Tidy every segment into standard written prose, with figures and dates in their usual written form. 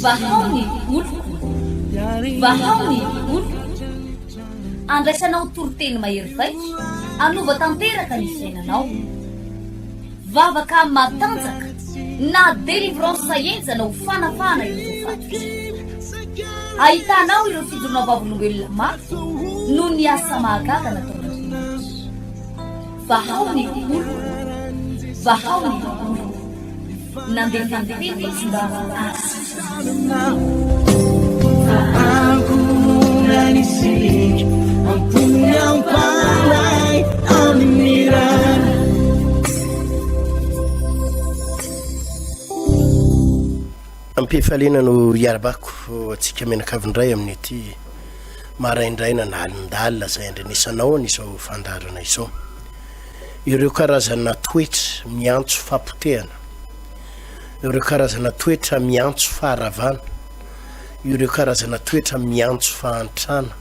vahaony oloko vahaony oloko andraisanao toroteny mahery vaitra anova tanteraka ny fiainanao vavaka matanjaka na délivrance saenjana ho fanafana ireo fatotra ahitanao ireo fidorona vavolombelona maro no ny asa mahagaga nataonao vahaony oloko vahaony oloko nandehandeha izy mba Nanisik ampunya palai aminiran ampefalena no iarabako atsika menakavindray amin'ny ity maraindraina na alindalina zay andrenisanao n'izao fandarana izao ireo karazana toetra miantso fampotehana ireo karazana toetra miantso faharavana ireo karazana toetra miantso fahantrana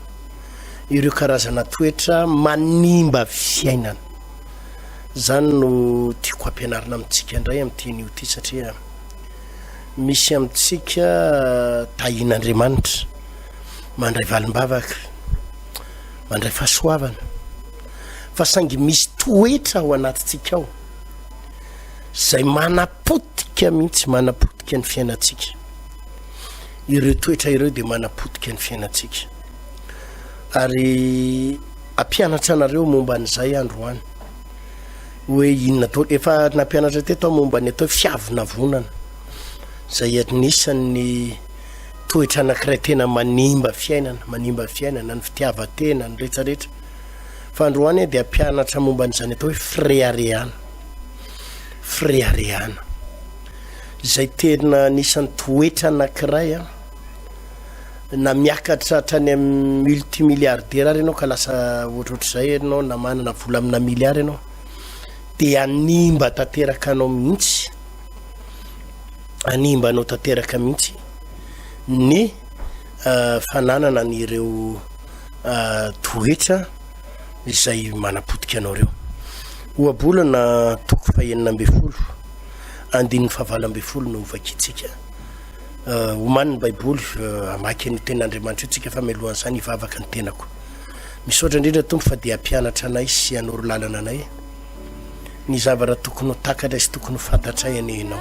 ireo karazana toetra manimba fiainana zany no tiako ampianarina amintsika indray amin'ity io ty satria misy amintsika tahin'Andriamanitra mandray valimbavaka mandray fahasoavana fa saingy misy toetra ao anatintsika ao zay manapotika mihitsy manapotika ny fiainantsika ireo toetra ireo dia manapotika ny fiainantsika ary ampianatra anareo momba n'izay androany hoe inona to efa nampianatra teto momba ny atao fiavinavonana zay anisan'ny toetra anankiray tena manimba fiainana ny fitiavatena ny rehetrarehetra fa androany dia ampianatra momba n'izany atao hoe fréaréana zay tena anisan'ny toetra anankiray na miakatra hatrany amin'ny multimilliardaire ary ianao ka lasa ohatrohatr'izay ianao na manana vola amina miliara ianao dia animba tanteraka anao mihitsy animba anao tanteraka mihitsy ny fananana n'ireo toetra izay manapotika anao reo ohabolana toko fahenina amby folo andininy fahavalo amby folo no vakitsika omaniny baiboly amaky ny ten'Andriamanitra tsika fa melohan'izany ivavaka ny tenako misaotra indrindra tompo fa dia ampianatra anay sy anoro lalana anay ny zavatra tokony ho takatra sy tokony ho fantatray anenao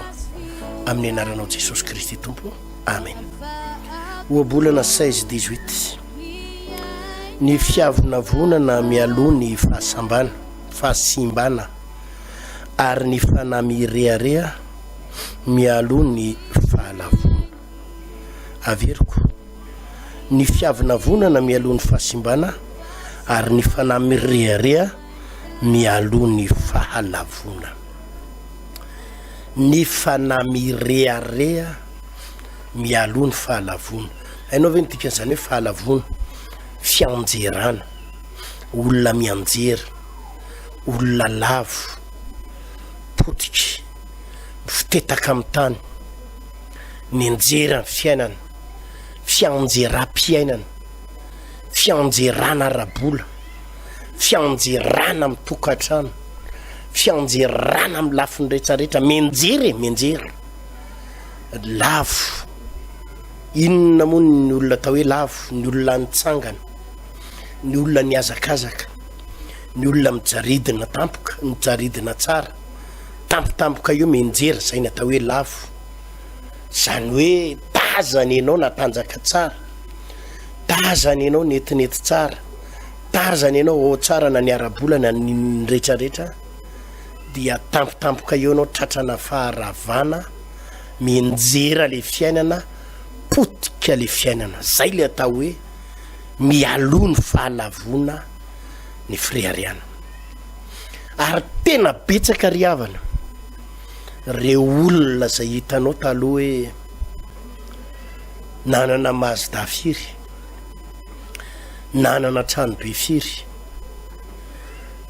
amin'ny anaranao Jesosy Kristy tompo amen ohabolana 16-18 ny fiavonavonana mialoha ny fahasimbana ary ny fanamirearea mialoha ny fahalavona averiko ny fiavonavonana mialoha ny fahasimbana ary ny fanamirearea mialoha ny fahalavona ny fanamirearea mialoha ny fahalavona hainao ve ny dikan'izany hoe fahalavona fianjerana olona mianjera olona lavo potiky fitetaka amin'ny tany ny anjera ny fiainana fianjeram-piainana fianjerana arabola fianjerana amin'ny tokantrano fianjerana amin'ny lafiny rehetrarehetra mianjera lavo inona moa ny olona atao hoe lavo ny olona nitsangana ny olona niazakazaka ny olona mijaridina tampoka mijaridina tsara tampotampoka io mianjera zay ny atao hoe lavo zany hoe tazany ianao natanjaka tsara tazany ianao netinety tsara tazany ianao ao tsara na ny arabola na ny rehetrarehetra dia tampotampoka eo anao tratrana faharavana mianjera le fiainana potika le fiainana zay le atao hoe mialoha ny fahalavona ny fréaréana ary tena betsaka riavana reo olona zay hitanao taloha hoe nanana Mazda firy nanana trano be firy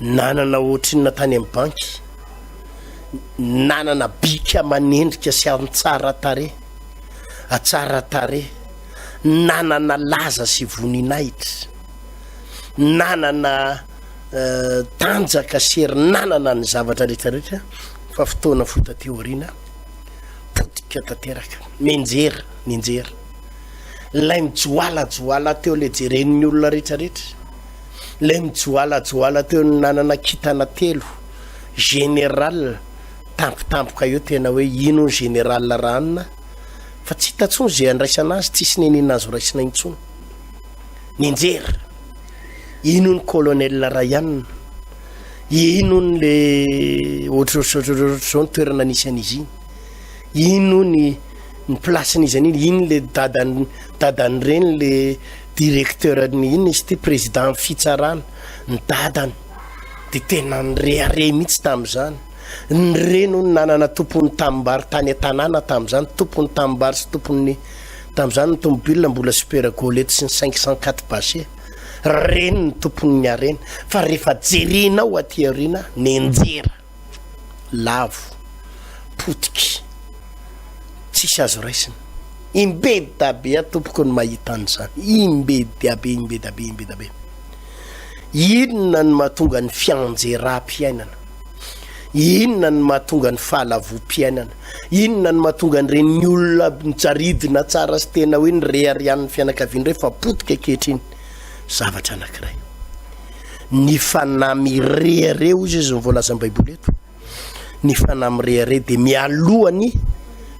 nanana ohatrinona tany amin'ny banky nanana bika manendrika sy antsara tare nanana laza sy voninahitra nanana tanjaka sy herinanana ny zavatra rehetrarehetra fa fotoana fotateoriana tsika tanteraka menjery lay mijoalajoala teo le jeren'ny olona rehetrarehetra lay mijoalajoala teo nanana kitana telo général tampotampoka eo tena hoe ino ny général ranona fa tsy hitantsony zay andraisana azy tsisy nenina azy raisina intsony ninjery ino ny colonel Ryan ino ny le ohatrohatrohatrohatrozao ny toerana nisy an'izy ino ny placen'izy an'iny ino le dadany reny le directeur ny ino izy ty président fitsarana ny dadany de tena nyreare mihitsy tam'izany ny reno ny nanana tompony tambary tany an-tanàna tam'izany tompony tambary sy tompony tam'izany ny tomobile mbola super golety sy ny 504 basé reny ny tompony ny arena fa rehefa jerenao aty aoriana nenjera lavo potiky tsisy azo raisina imbedy dabe tompoko ny mahita an'izany imbedy dabe inona ny mahatonga ny fianjeram-piainana inona ny mahatonga ny fahalavom-piainana inona ny mahatonga ny reny olona nitsaridina tsara sy tena hoe ny rearian'ny fianakaviany rehefa potika kehitriny zavatra anankiray ny fanamy rehareo izy izy nyvoalaza ny baiboly eto ny fanamy rehare de mialohany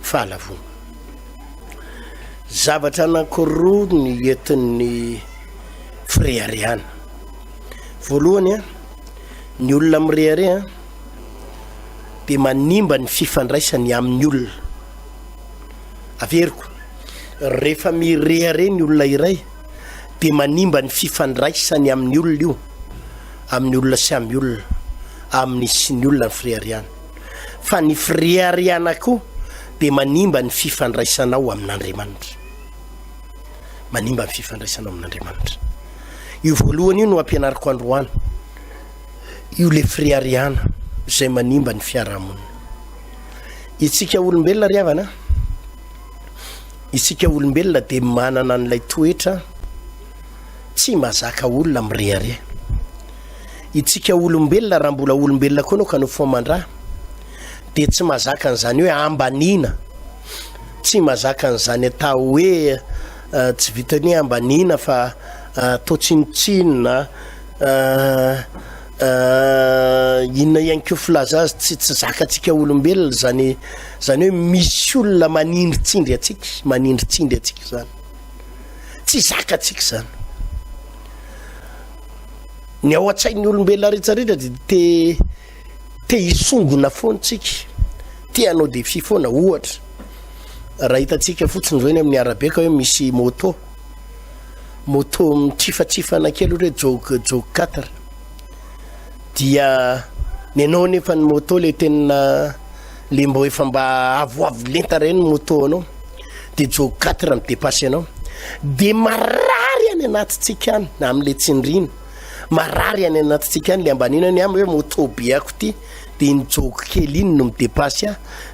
fahalavona zavatra anankiroa ny entin'ny firehareana voalohany ny olona mirehare de manimba ny fifandraisany amin'ny olona averiko rehefa mirehare ny olona iray de manimba ny fifandraisany amin'ny olona io amin'ny olona sy amin'ny olona amin'ny sy ny olona ny firehareana fa ny firehareana koa de manimba ny fifandraisanao amin'Andriamanitra manimba ny fifandraisanao amin'Andriamanitra io voalohany io no ampianariko androany io le firehareana zay manimba ny fiarahamonina itsika olombelona riavana isika olombelona de manana an'ilay toetra tsy mazaka olona mirehare itsika olombelona raha mbola olombelona koa anao ka no fomandra de tsy mazaka an'izany hoe ambanina tsy mazaka an'izany atao hoe tsy vitany ambanina fa totsintsinina inona ihany keo filaza azy tsy zakatsika olombelona zany hoe misy olona manindritsindry atsika zany tsy zakatsika zany ny ao an-tsain'ny olombelona rehetrarehetra de te hisongona foantsika te anao défi foana ohatra raha hitatsika fotsiny zao eny amin'ny arabe ka hoe misy moto mitrifatrifana kely hoe jog 4 dia nenao nefa ny moto le tena le mbo efa mba avoavo lenta reny moto anao de jog 4 midepasy anao de marary any anatytsika any na am'le tsindrina marary any anatytsika any le ambanina ny amy hoe moto be ako ty de ny jog kely iny no midepasy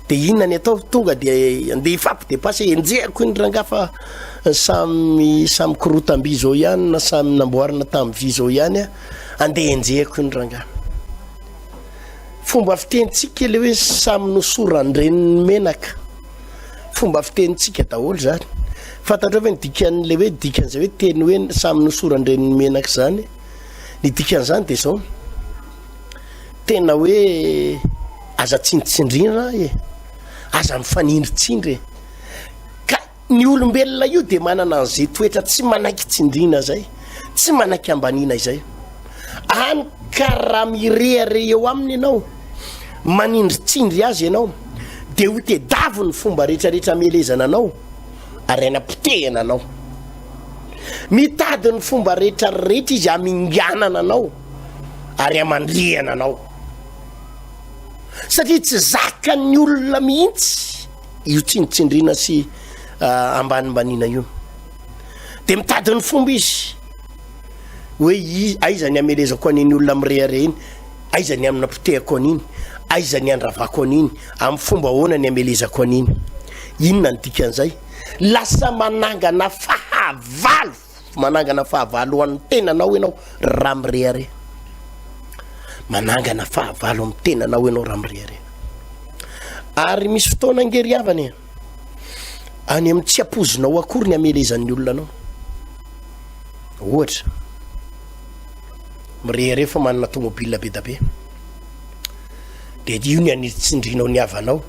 de inona ny atao tonga de andeha ifampidepasy enjehako iny ranga fa samy korotamby zao ihany na samy namboarina tamin'ny vy zao ihany andeha enjehako iny ranga fomba fitentsika le hoe samy nosorandren'ny menaka fomba fitentsika daholo zany fantatra hoe dikan'le hoe dikan'izay hoe teny hoe samy nosorandren'ny menaka zany ny dikan'izany de zao tena hoe aza tsindritsindrina aza mifanindritsindry ka ny olombelona io de manana an'izay toetra tsy manaiky tsindrina zay tsy manaiky ambanina izay any ka raha mirehare eo aminy ianao manindritsindry azy ianao de ho tedavo ny fomba rehetrarehetra melezana anao ary ana-potehana anao mitady ny fomba rehetrarehetra izy aminganana anao ary amandrihana anao satria tsy zaka ny olona mihitsy io tsindritsindrina sy ambanimbanina io de mitady ny fomba izy hoe aizany amelezako an'iny olona mirehare iny aizany amina potehako an'iny aizany andravako an'iny amin'ny fomba ahoana ny amelezako an'iny inona ny dikan'izay lasa manangana fahavalo ho an'ny tenanao ianao raha mirehare manangana fahavalo amin'ny tenanao ianao raha mirehare ary misy fotoana angeriavany any amin'ny tsy apozinao akory ny amelezan'ny olona anao ohatra mirehare fa manana tomobile be da be de io ny anitsindrinao ny havanao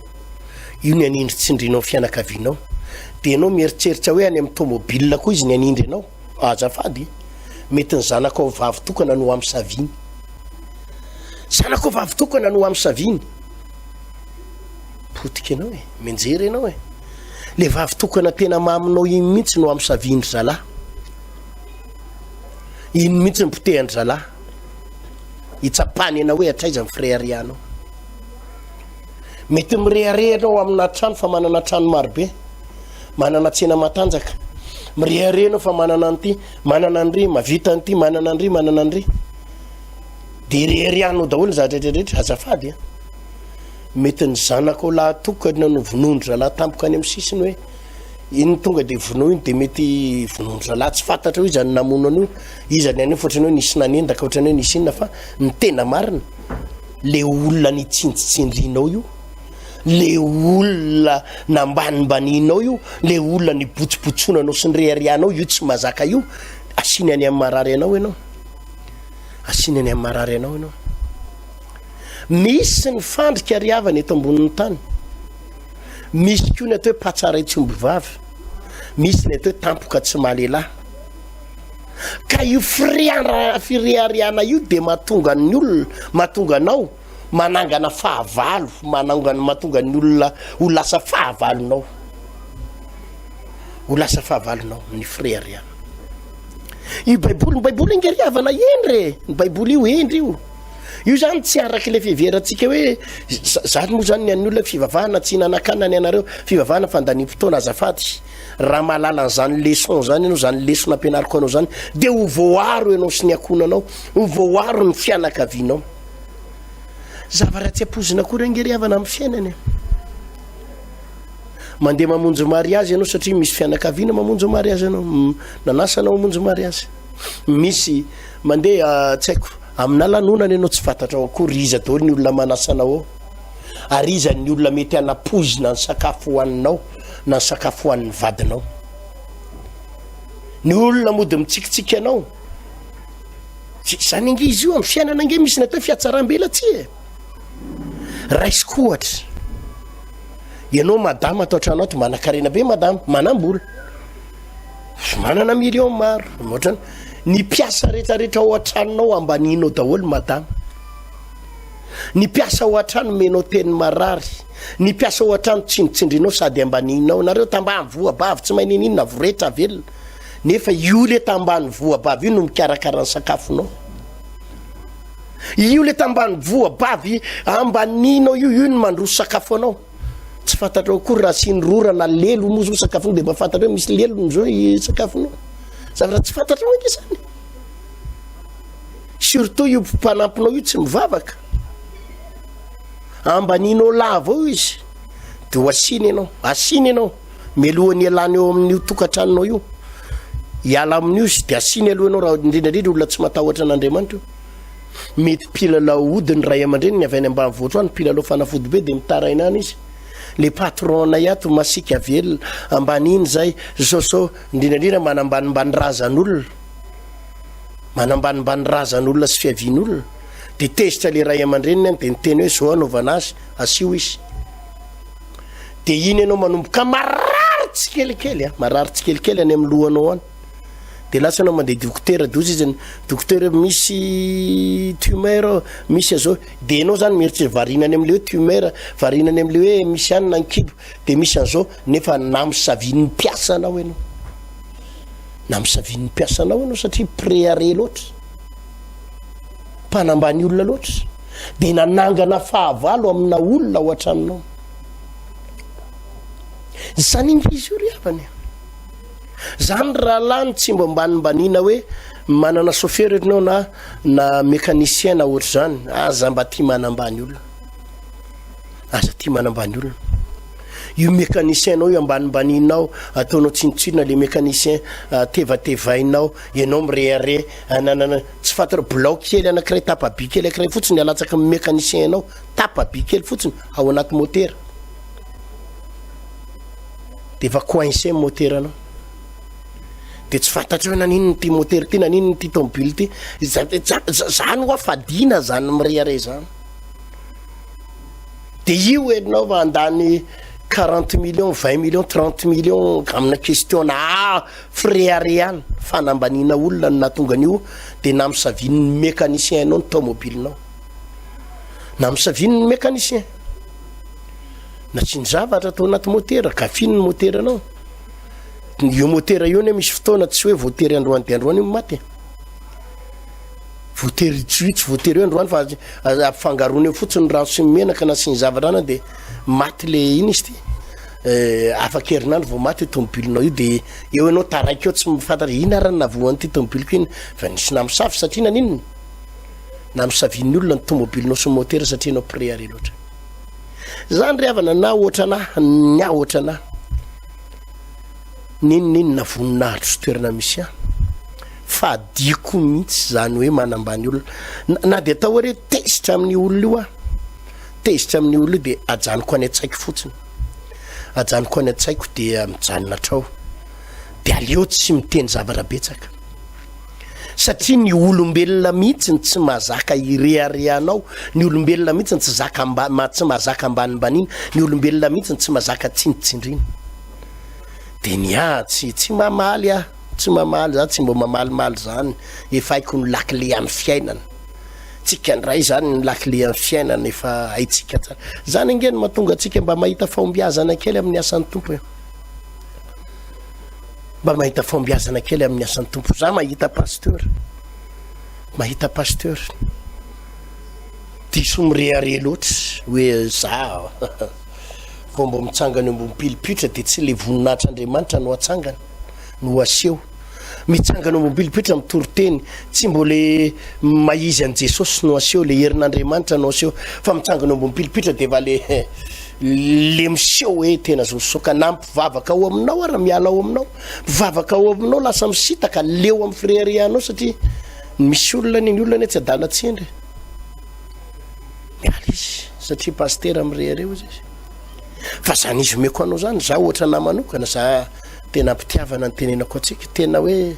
io ny anindritsindrinao fianakavinao de ianao mieritreritra hoe any amin'ny tomobile koa izy ny anindry anao azafady mety ny zanakao vavy tokana no amin'ny saviny zanakao vavy tokana no amin'ny saviny potika anao menjery anao le vavy tokana tena maminao iny mihitsy no amin'ny savindry zalahy iny mihitsy ny potehany zalahy hitsapany anao hoe atraiza ny frérianao mety mireharehanao amina trano fa manana trano marobe manana tsena matanjaka mireharehanao fa manana an'ity manana andry mavita an'ity manana andry manana andry de reharehanao daholo zatratrarehetra azafady mety ny zanakao laha tokana no vonondry zalahy tampoka any amin'ny sisiny hoe iny tonga de vono iny de mety vonondry zalahy tsy fantatra hoe izany namono an'io izany any fotrany hoe nisy nanendaka ohatrany hoe nisy inona fa ny tena marina le olona nitsinjitsindrinao io le olona nambanimbaninao io le olona ny botsobotsonanao sy ny reharehanao io tsy mazaka io asiny any amin'ny marary anao ianao asiny any amin'ny marary anao ianao misy ny fandrika riavana eto ambonin'ny tany misy koa ny atao hoe patsara itsombovavy misy ny atao hoe tampoka tsy mahalehilahy ka io firehariana io de mahatonga ny olona mahatonga anao manangana fahavalo mahatonga ny olona ho lasa fahavalonao ny firehariana io baiboly ny baiboly ingeriavana endre ny baiboly io endry io zany tsy araky le fiverantsika hoe zany moa zany ny an'ny olona fivavahana tsy nanankanany anareo fivavahana fandanimpotoana azafady raha mahalala n'zany leçon zany anao zany leçon nampianariko anao zany de ho voaro ianao sy ny akonanao ho voaro ny fianakavinao zavara tsy apozina kory angeriavana amin'ny fiainany mandeha mamonjy mariazy ianao satria misy fianakaviana mamonjy mariazy anao nanasanao mamonjy mariazy misy mandeha tsy haiko amina lanonana ianao tsy fantatrao akory iza daholo ny olona manasanao ary iza ny olona mety anapozina ny sakafo hoaninao na ny sakafo hoan'ny vadinao ny olona mody mitsikitsika anao zany ange izy io amin'ny fiainana ange misy ny atao fiatsaram-bela tsy raisiko ohatra ianao madama atao trano ato manan-karena be madama manam-bola manana million maro ohatrany ny piasa rehetrarehetra ao an-tranonao ambaninao daholo madama ny piasa ao an-trano menao teny marary ny piasa ao an-trano tsindritsindrinao sady ambaninao nareo tambany voabavy tsy maininina voretra velona nefa io le tambany voabavy io no mikarakarany sakafonao io le tambany voabavy ambaninao io no mandroso sakafo anao tsy fantatrao akory raha sy nyrorana lelo moa zao sakafonao de mba fantatra hoe misy lelo zao sakafonao zavatra tsy fantatrao anke zany surtout io mpanampinao io tsy mivavaka ambaninao lava io izy de ho asiny ianao melohany alany eo amin'io tokantranonao io hiala amin'io izy de asiny aloha anao raha indrindrandrindra olona tsy matahotra an'Andriamanitra mety pilalao ody ny ray aman-dreny ny avy any ambany voatra any pilalao fanafody be de mitaraina any izy le patrona iato masika velona ambaniny zay zao indrindrandrindra manambanimbany razan'olona sy fiavian'olona de tezitra le ray aman-dreniny any de niteny hoe zao anaovana azy asio izy de iny ianao manomboka marary tsikelikely any amin'ny lohanao any de lasa anao mandeha dokotera dozy izy dokotera misy tumeur misy azao de ianao zany mieritry varinany am'le hoe tumeur varinany am'le hoe misy any nankibo de misy an'izao nefa namysavinin'ny piasa anao ianao satria préare loatra mpanambany olona loatra de nanangana fahavalo amina olona ao an-tranonao zany ingizy io riavany zany raha lany tsy mba mbanimbanina hoe manana chauffeur ianao na mécanicien na ohatra zany aza mba tia manambany olona io mécanicien anao io ambanimbaninao ataonao tsinotsinona le mécanicien tevatevainao ianao mirehare tsy fantatra bloc kely anakiray tapaby kely anakiray fotsiny alatsaka amin'ny mécanicien anao tapaby kely fotsiny ao anaty motera de efa coincé moteranao de tsy fantatra hoe naninony ty motera ty naninony ty tomobily ty zany ho afadina zany mirehare zany de io enao va andany 40 millions 20 millions 30 millions amina question freareany fanambanina olona no natonga an'io de namisavin'ny mécanicien anao ny tomobilinao namisavin'ny mécanicien na tsy ny zavatra atao anaty motera kafin'ny motera anao io motera io ne misy fotoana tsy hoe voatery androany de androany io maty voatery tsy voatery io androany fa afangarony eo fotsiny rano sy menaka na sy ny zavatra ana de maty le iny izy ty afaka herinandro vao maty tomobilinao io de eo anao taraiky eo tsy mifantatra ina rany navoany ty tomobiliko iny fa nisy namisafy satria naninony namisavin'ny olona ny tomobilinao sy motera satria anao préare loatra zany ry havana na ohatra ny ohatra na ninonino navoninahatro sy toerana misy fa diako mihitsy zany hoe manambany olona na de atao hoe tezitra amin'ny olona io tezitra amin'ny olona de ajanoko any an-tsaiko fotsiny ajanoko any an-tsaiko de mijanona trao de aleo tsy miteny zavatra betsaka satria ny olombelona mihitsy tsy mazaka ireareanao ny olombelona mihitsy tsy zaka tsy mazaka ambanimbanina ny olombelona mihitsy tsy mazaka tsinitsindrina de tsy mamaly tsy mamaly za tsy mbo mamalimaly zany efa haiko ny lakile amin'ny fiainana tsika ndray zany ny lakile amin'ny fiainana efa haitsika tsara zany angeny mahatonga atsika mba mahita fahombiazana kely amin'ny asan'ny tompo mba mahita fahombiazana kely amin'ny asan'ny tompo za mahita pasteur diso mireare loatra hoe za fomba mitsangana eo ambony pilipitra de tsy le voninahitr'Andriamanitra no atsangana no aseho mitsangana eo ambony pilipitra mitoroteny tsy mbole maizy an' Jesosy no aseho le herin'Andriamanitra no aseho fa mitsangana eo ambony pilipitra de va le miseho hoe tena zosoka na mpivavaka ao aminao ara miala ao aminao mpivavaka ao aminao lasa misitaka leo amin'ny fireareanao satria misy olona ny olona tsy adala tsindry miala izy satria pasteur mireareo izy fa zany izy meko anao zany za ohatra na manokana za tena mpitiavana ny tenenako atsika tena hoe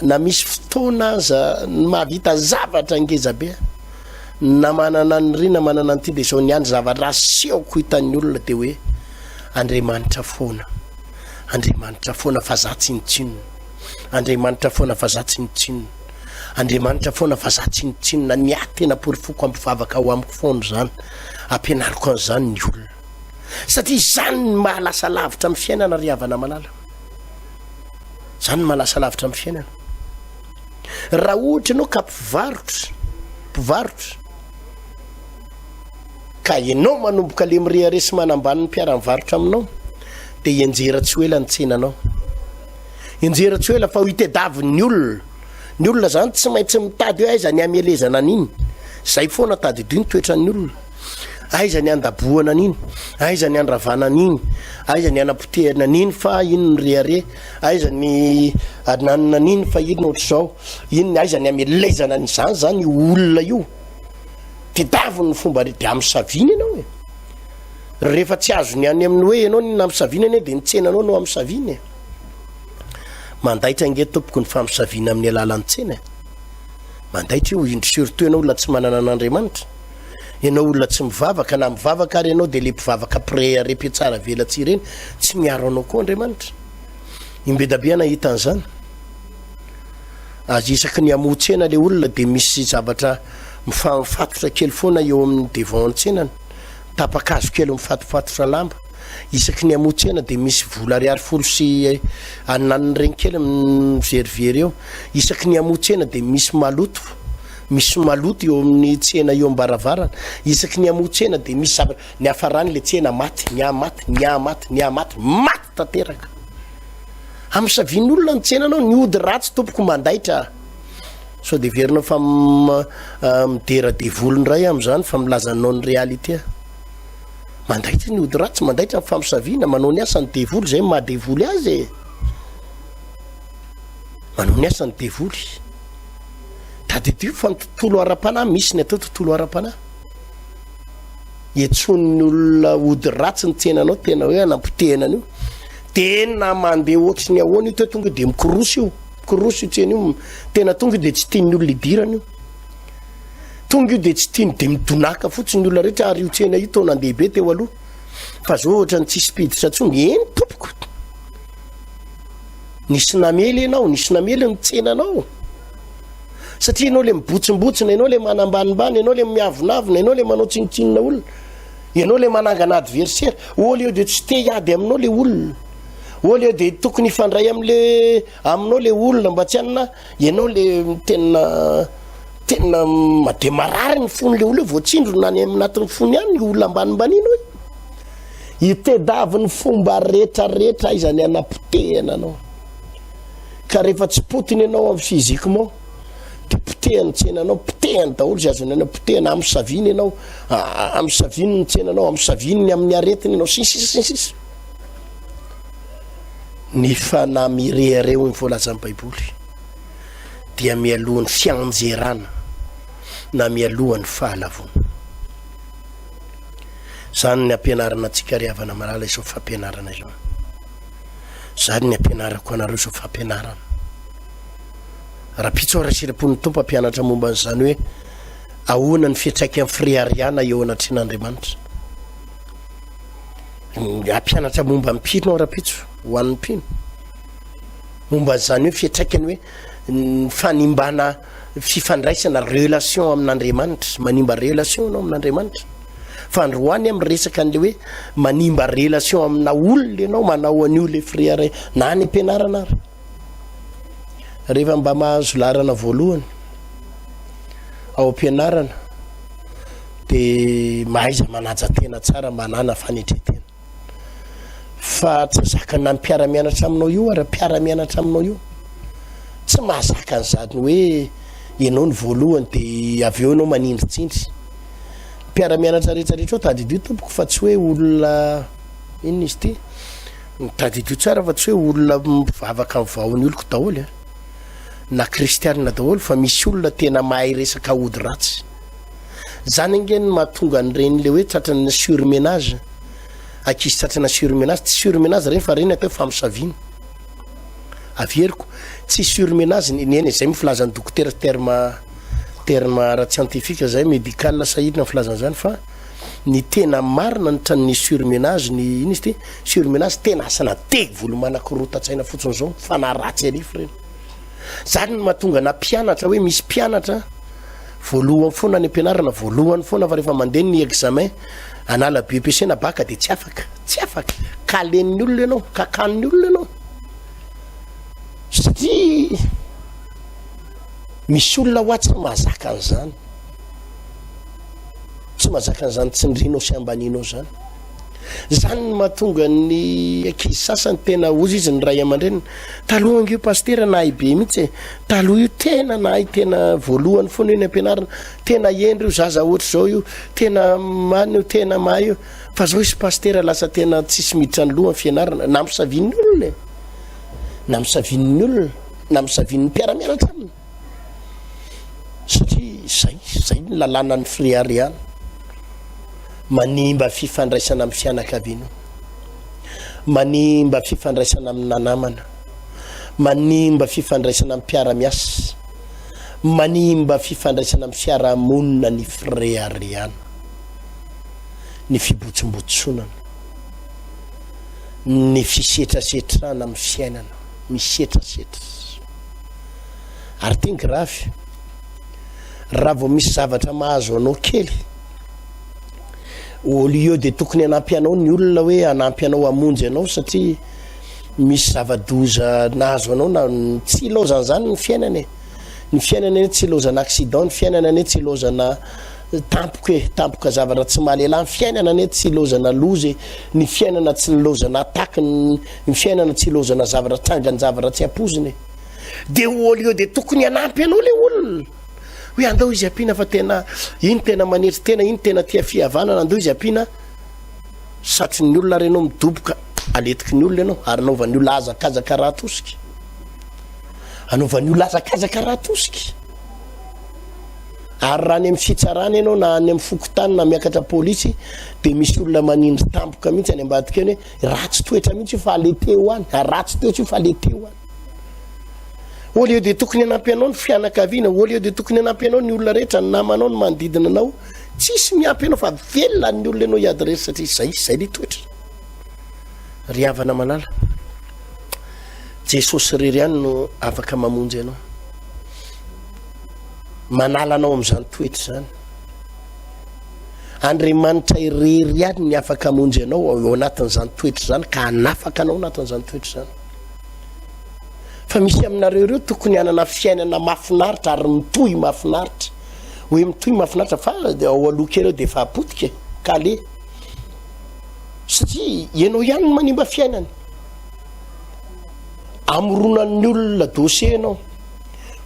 na misy fotoana aza mahavita zavatra ngezabe na manana ny rina manana ny ty de zao niany zavatra asehoko hitan'ny olona de hoe Andriamanitra foana fa za tsinitsinona Andriamanitra foana fa za tsinitsinona Andriamanitra foana fa za tsinitsinona ny tena porifoko ampivavaka ao amiko foana zany ampianariko an'izany ny olona satria zany mahalasa lavitra amin'ny fiainana ry havana malala zany mahalasa lavitra amin'ny fiainana raha ohatra ianao ka mpivarotra ka ianao manomboka le mireare sy manambany ny mpiara-mivarotra aminao de enjera tsy hoela ny tsenanao enjera tsy hoela fa ho itedaviny ny olona zany tsy maintsy mitady hoe aiza ny amelezana an'iny zay foana tady dy ny toetran'ny olona aiza ny andaboana an'iny aiza ny andravana an'iny aiza ny anapotehana an'iny fa ino ny reare aiza ny ananina an'iny fa ino ohatr'izao ino aiza ny amelezana n'izany zany olona io tedaviny ny fomba de am'saviny ianao e rehefa tsy azo ny any amin'ny hoe ianao ny am'saviny ane de nitsenanao no am'saviny mandaitra nge tompoko ny famosavina amin'ny alalan'ny tsena mandaitra io indro surtout ianao olona tsy manana an'Andriamanitra ianao olona tsy mivavaka na mivavaka ary ianao de le mpivavaka préarepy tsara velatsy ireny tsy miaro anao koa Andriamanitra imbedabe nahita an'izany azy isaky ny amotsena le olona de misy zavatra mifatotra kely foana eo amin'ny devant tsenany tapakazo kely mifatofatotra lamba isaky ny amotsena de misy vola ariary folo sy ananany regny kely miverivery eo isaky ny amotsena de misy maloto eo amin'ny tsena eo ambaravarana isaky ny amotsena de misy zavatra ny afarany le tsena maty tanteraka am'savin'olona ny tsenanao ny ody ratsy tompoko mandaitra so de verinao fa midera devoly ndray am'zany fa milazanao ny réalité mandaitra ny ody ratsy mandaitra amin'ny famosavina manao ny asany devoly zay mahadevoly azy manao ny asany devoly tady dy fa ny tontolo ara-panahy misy ny atao tontolo ara-panahy etson'ny olona ody ratsy ny tsenanao tena hoe anampotehana an'io tena mandeha ohatry ny ahoana io te tonga de mikorosy io tseny io tena tonga de tsy tian'ny olona idirana io tonga io de tsy tiany de midonaka fotsiny olona rehetra ary io tsena io tao nandehibe teo aloha fa zao ohatra ny tsisy piditra tsongy eny tompoko nisy namely ianao nisy namely ny tsenanao satria ianao le mibotsombotsina ianao le manambanimbany ianao le miavonavina ianao le manao tsinitsinina olona ianao le manangana adversaire oly eo de tsy te hiady aminao le olona oly eo de tokony ifandray am'le aminao le olona mba tsy anina ianao le tena de marary ny fony le olona voatsindro nany anatin'ny fony ihany ny olona ambanimbanina hoe itedavy ny fomba rehetrarehetra izany anapotehana anao ka rehefa tsy potiny ianao amin'ny physiquement de potehany tsenanao potehany daholo zay azony ana potehana amin'ny saviny ianao amin'ny saviny ny tsenanao amin'ny saviny amin'ny aretiny ianao sisisisisisy ny fanamirehareo ny voalazan'ny baiboly dia mialohan'ny fianjerana na mialohan'ny fahalavona zany ny ampianarana antsika riavana malala izao fampianarana izao zany ny ampianarako anareo izao fampianarana raha pitsoara sirapon'ny tompo ampianatra momba an'izany hoe ahoana ny fiatraika amin'ny friariana eo anatrin'Andriamanitra ampianatra momba mpino raha-pitso ho an'ny mpino momba an'izany hoe fiatraikany hoe fanimbana fifandraisana relation amin'Andriamanitra manimba relation anao amin'Andriamanitra fa androany amin'ny resaka an'le hoe manimba relation amina olona ianao manao an'io le friare na ny ampianarana ary rehefa mba mahazo larana voalohany ao ampianarana de mahaiza manaja tena tsara manana fanetretena fa tsy zakana mpiara-mianatra aminao io ary mpiara-mianatra aminao io tsy mahazaka an'izany hoe ianao ny voalohany de avy eo anao manindritsindry mpiara-mianatra rehetrarehetra ao tadidio tompoko fa tsy hoe olona inona izy ty tadidio tsara fa tsy hoe olona mivavaka amin'ny vahony oloko daholo na kristianina daholo fa misy olona tena mahay resaka ody ratsy zany angeny mahatonga an'ireny le hoe tratrana surmenage akizy tratrana surmenage tsy surmenage reny fa reny atao famosaviny averiko tsy surmenage neny zay mifilazan'ny dokotera terme ara scientifique zay médical sahidina filazan'izany fa ny tena marina ny surmenage ny iny izy ty surmenage tena asana teg volomanakorotatsaina fotsiny zao fanaratsy alify reny zany ny mahatonga na mpianatra hoe misy mpianatra voalohany foana ny ampianarana voalohany foana fa rehefa mandeha ny examen anala BEPC na baka de tsy afaka kalen'ny olona ianao kakan'ny olona ianao satria misy olona hoa tsy mahazaka an'izany tsy mahazaka an'izany tsy ndrinao sy ambaninao zany ny mahatonga ny ankizy sasany tena ozy izy ny ray aman-dreniny taloha io pastera nahay be mihitsy taloha io tena nahay tena voalohany foana io ny ampianarana tena endry io zaza ohatra zao io tena many io tena mahay io fa zao isy pastera lasa tena tsisy miditra ny lohany fianarana na misavinin'ny olona na misavinin'ny olona na misavinin'ny mpiara-mianatra aminy satria zay ny lalàna ny friariana manimba fifandraisana amin'ny fianakaviana manimba fifandraisana amin'ny nanamana manimba fifandraisana amin'ny mpiara-miasa manimba fifandraisana amin'ny fiarahamonina ny friariana ny fibotsimbotsonana ny fisetrasetrana amin'ny fiainana misetrasetra ary teny grave raha vao misy zavatra mahazo anao kely olo eo de tokony anampy anao ny olona hoe anampy anao amonjy anao satria misy zava-doza nahazo anao na tsy ilozana zany ny fiainana eny tsy ilozana accident ny fiainana eny tsy ilozana tampoka zavatra tsy mahalela ny fiainana eny tsy ilozana lozy ny fiainana tsy ilozana attaque ny fiainana tsy ilozana zavatra trangany zavatra tsy ampoziny de olo eo de tokony anampy anao le olona hoe andao izy ampina fa tena iny tena manetry tena iny tena tia fihavanana andao izy ampina satry ny olona renao midoboka aletiky ny olona ianao ary anaovan'ny olona azakazaka raha tosika anaovan'ny olona azakazaka raha tosika ary raha ny amin'ny fitsarana ianao na any amin'ny fokotany na miakatra pôlisy dia misy olona manindry tampoka mihitsy any ambadika eny hoe ratsy toetra mihitsy fa le teo any ratsy toetra fa le teo any au lieu de tokony hanampy anao ny fianakaviana au lieu de tokony hanampy anao ny olona rehetra ny namanao ny manodidina anao tsisy miampy anao fa velona ny olona ianao hiady rery satria zay le toetra ry havana malala Jesosy rery ihany no afaka mamonjy ianao manala anao amin'izany toetra zany Andriamanitra irery ihany ny afaka hamonjy anao ao anatin'izany toetra zany ka hanafaka anao anatin'izany toetra zany fa misy aminareo ireo tokony hanana fiainana mahafinaritra ary mitohy mahafinaritra hoe mitohy mahafinaritra fa ao aloka ireo dia efa apotika kale satria ianao ihany no manimba fiainany amoronan'ny olona dossier ianao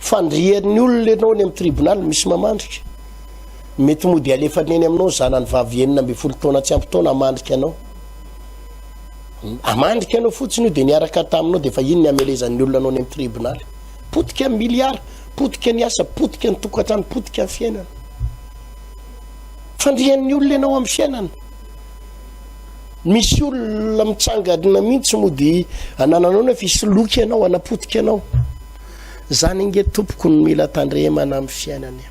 fandrian'ny olona ianao ny amin'ny tribunal misy mamandrika mety mody alefany eny aminao zanany vavy enina amby folo taona tsy ampy taona amandrika anao amandrika anao fotsiny io dia niaraka taminao dia efa iny ny amelezan'ny olona anao ny amin'ny tribunal potika ny miliara potika ny asa potika ny tokantrano potika ny fiainana fandrian'ny olona ianao amin'ny fiainana misy olona mitsangadina mihitsy mody anananao ny fisoloky ianao anapotika ianao zany inge tompoko no mila tandremana amin'ny fiainany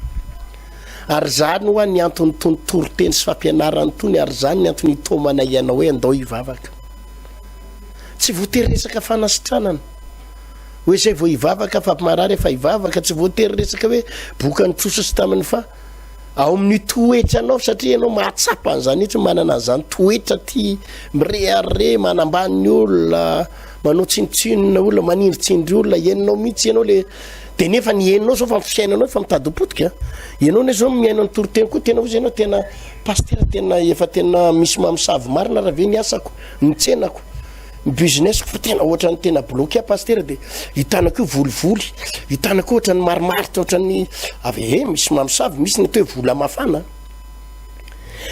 ary zany ho ny antony tony toroteny sy fampianarany tony ary zany ny antony hitomana ianao hoe andao hivavaka tsy voatery resaka fanasitranana hoe zay vao hivavaka fa marary efa hivavaka tsy voatery resaka hoe boka ny trosa sy taminy fa ao amin'ny toetra anao satria ianao mahatsapa an'izany itsy manana an'izany toetra ty mireare manambany olona manao tsinotsinona olona manindritsindry olona ienonao mihitsy ianao le dia nefa ny henonao zao fa fiainanao fa mitady potika ianao ne zao miaino ny toroteny koa tena ozy ianao tena pastera tena efa tena misy mamosavy marina raha ve ny asako ny tsenako ny businessko fa tena ohatrany tena bloqué pastera dia hitanako io volivoly hitanako ohatrany marimaritra ohatrany avy misy mamosavy misy ny atao hoe vola mafana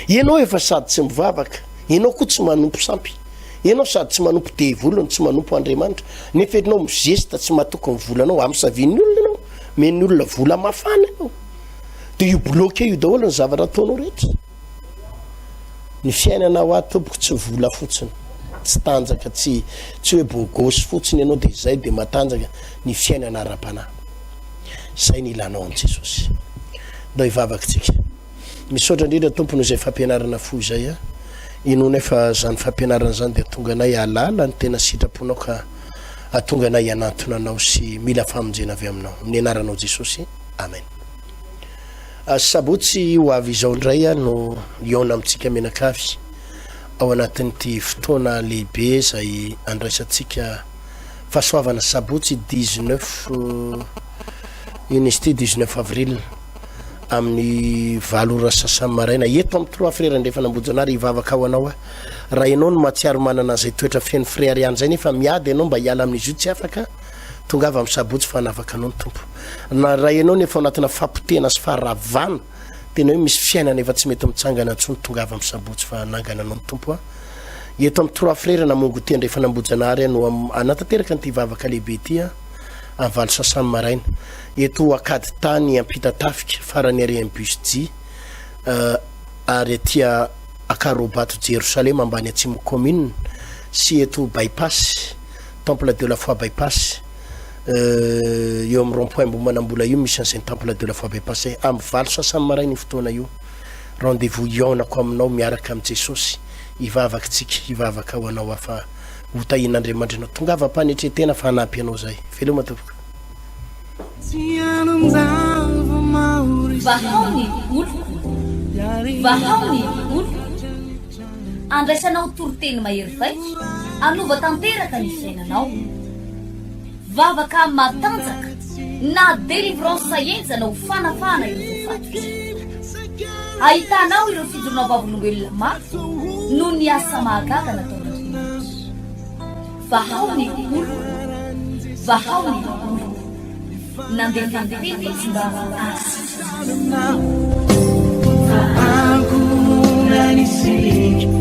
ianao efa sady tsy mivavaka ianao koa tsy manompo sampy ianao sady tsy manompo devolony tsy manompo Andriamanitra nefa ianao mizesta tsy mahatoky ny volanao amisavin'ny olona ianao men'ny olona vola mafana ianao dia io bloqué io daholo ny zavatra ataonao rehetra ny fiainana ho ato tompoko tsy vola fotsiny tsy tanjaka tsy hoe bogosy fotsiny ianao dia zay dia matanjaka ny fiainana ara-panahy zay ny ilanao an' Jesosy ndao hivavakantsika misaotra indrindra tompony izay fampianarana fo izay a ino nefa zany fampianarana zany dia tonga anay alala ny tena sitraponao ka atonga anay hanantona anao sy mila famonjena avy aminao amin'ny anaranao Jesosy amen sabotsy ho avy izao indray a no iona amintsika menakavy ao anatin'ity fotoana lehibe zay andraisantsika fahasoavana sabotsy 19 inisty 19 avril amin'ny valora sasany maraina eto amin'ny 3 frère ndefa nambojanary hivavaka ao anao raha ianao no matsiaro manana zay toetra feno frère ihany zay nefa miady ianao mba hiala amin'izy io tsy afaka tonga avy amin'ny sabotsy fa hanavaka anao ny tompo na raha ianao nefa anatina fampotena sy faharavana tena hoe misy fiainana efa tsy mety mitsangana antsony tonga avy amin'ny sabotsy fa hanangana anao ny tompo eto amin'ny 3 frère namongo ty ndefa nambojanary no anatanteraka nyty hivavaka lehibe ty avalo sasany maraina eto akady tany ampita tafika farany ary ambusdi ary atia akarobato Jerusalem ambany atsimo commune sy eto bypass temple de la foi bypass eo amin'ny rond-point Mbomanambola io misy an'izay temple de la foi bypass amin'ny valo sasany maraina fotoana io rendez-vous ionako aminao miaraka amin'i Jesosy hivavaka tsika hivavaka ao anao afa hotahin'Andriamanitra anao tonga avy-panetretena fa hanampy anao zay veloma tompoko vahaony oloko vahaony oloko andraisanao toroteny mahery vaika anova tanteraka ny fiainanao vavaka matanjaka na délivrance saenjana ho fanafana ireo fatotra ahitanao ireo fidorona vavolombelona mafy no ny asa mahagaga nataon'Andriamanitra vahaony oloko vahaony oloko nandefandefeny izy mba Aku nanisik